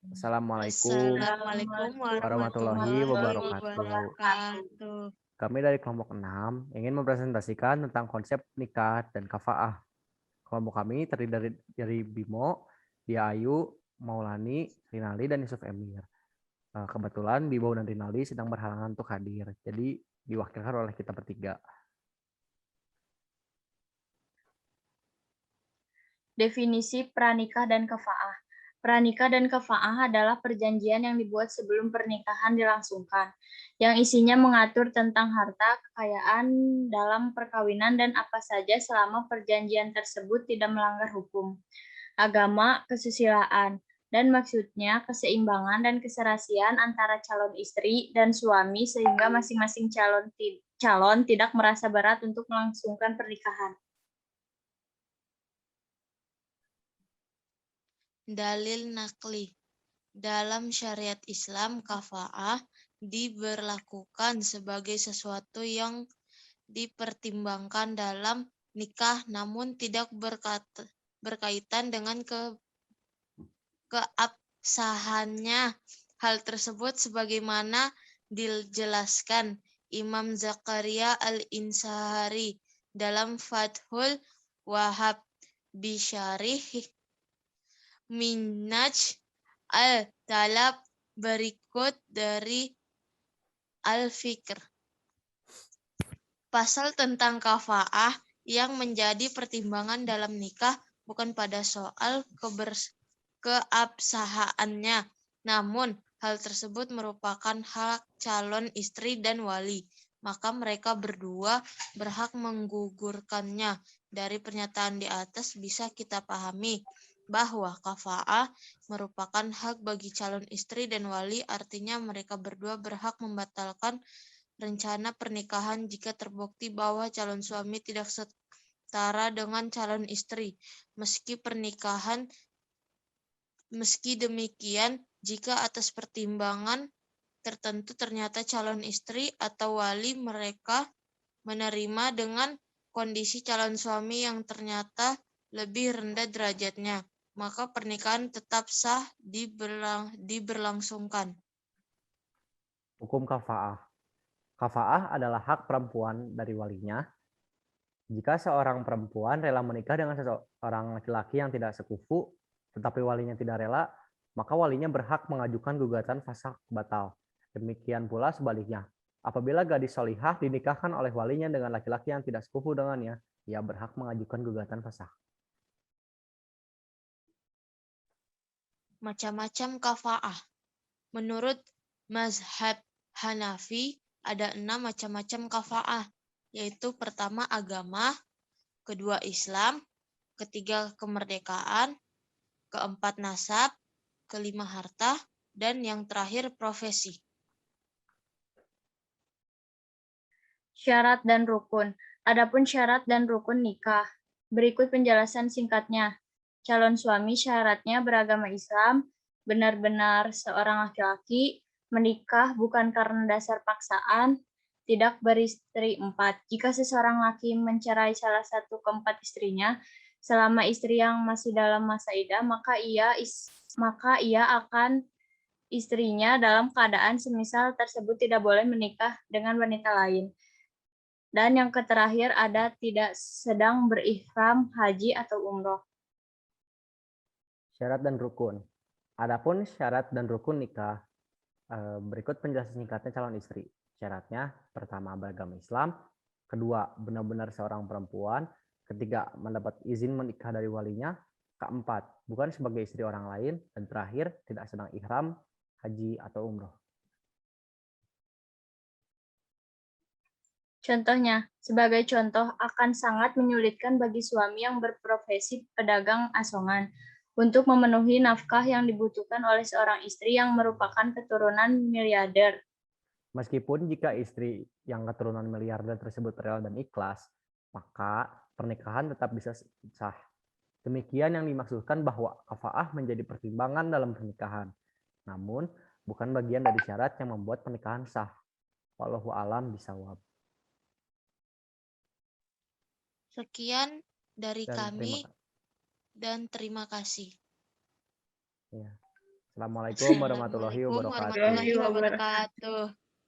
Assalamualaikum Assalamualaikum warahmatullahi warahmatullahi wabarakatuh. wabarakatuh. Kami dari kelompok 6 ingin mempresentasikan tentang konsep nikah dan kafaah. Kelompok kami terdiri dari Bimo, Dia Ayu, Maulani, Rinaldi, dan Yusuf Emir. Kebetulan Bimo dan Rinaldi sedang berhalangan untuk hadir, jadi diwakilkan oleh kita bertiga. Definisi pranikah dan kafaah. Pranikah dan kafaah adalah perjanjian yang dibuat sebelum pernikahan dilangsungkan, yang isinya mengatur tentang harta, kekayaan dalam perkawinan dan apa saja selama perjanjian tersebut tidak melanggar hukum, agama, kesusilaan, dan maksudnya keseimbangan dan keserasian antara calon istri dan suami sehingga masing-masing calon tidak merasa berat untuk melangsungkan pernikahan. Dalil nakli. Dalam syariat Islam, kafa'ah diberlakukan sebagai sesuatu yang dipertimbangkan dalam nikah namun tidak berkaitan dengan keabsahannya. Hal tersebut sebagaimana dijelaskan Imam Zakaria Al-Insahari dalam Fathul Wahhab bisyarih Minhaj al-Talab berikut dari Al-Fikr. Pasal tentang kafaah yang menjadi pertimbangan dalam nikah bukan pada soal keabsahannya, namun hal tersebut merupakan hak calon istri dan wali, maka mereka berdua berhak menggugurkannya. Dari pernyataan di atas bisa kita pahami bahwa kafaah merupakan hak bagi calon istri dan wali, artinya mereka berdua berhak membatalkan rencana pernikahan jika terbukti bahwa calon suami tidak setara dengan calon istri. Meski demikian, jika atas pertimbangan tertentu ternyata calon istri atau wali mereka menerima dengan kondisi calon suami yang ternyata lebih rendah derajatnya, maka pernikahan tetap sah diberlangsungkan. Hukum kafaah. Kafaah adalah hak perempuan dari walinya. Jika seorang perempuan rela menikah dengan seorang laki-laki yang tidak sekufu, tetapi walinya tidak rela, maka walinya berhak mengajukan gugatan fasakh batal. Demikian pula sebaliknya. Apabila gadis solihah dinikahkan oleh walinya dengan laki-laki yang tidak sekufu dengannya, ia berhak mengajukan gugatan fasakh. Macam-macam kafaah. Menurut mazhab Hanafi, ada 6 macam-macam kafaah, yaitu pertama agama, kedua Islam, ketiga kemerdekaan, keempat nasab, kelima harta, dan yang terakhir profesi. Syarat dan rukun. Adapun syarat dan rukun nikah. Berikut penjelasan singkatnya. Calon suami syaratnya beragama Islam, benar-benar seorang laki-laki, menikah bukan karena dasar paksaan, tidak beristri 4. Jika seseorang laki mencerai salah satu keempat istrinya, selama istri yang masih dalam masa iddah, maka ia akan istrinya dalam keadaan semisal tersebut tidak boleh menikah dengan wanita lain. Dan yang terakhir ada tidak sedang berihram haji atau umroh. Syarat dan rukun. Adapun syarat dan rukun nikah, berikut penjelasan singkatnya calon istri. Syaratnya, pertama beragama Islam, kedua benar-benar seorang perempuan, ketiga mendapat izin menikah dari walinya, keempat bukan sebagai istri orang lain, dan terakhir tidak sedang ihram haji atau umroh. Contohnya, sebagai contoh akan sangat menyulitkan bagi suami yang berprofesi pedagang asongan untuk memenuhi nafkah yang dibutuhkan oleh seorang istri yang merupakan keturunan miliarder. Meskipun jika istri yang keturunan miliarder tersebut rela dan ikhlas, maka pernikahan tetap bisa sah. Demikian yang dimaksudkan bahwa kafaah menjadi pertimbangan dalam pernikahan. Namun, bukan bagian dari syarat yang membuat pernikahan sah. Wallahu a'lam bishawab. Sekian dari Dan kami dan terima kasih. Ya. Assalamualaikum warahmatullahi Assalamualaikum wabarakatuh. warahmatullahi wabarakatuh.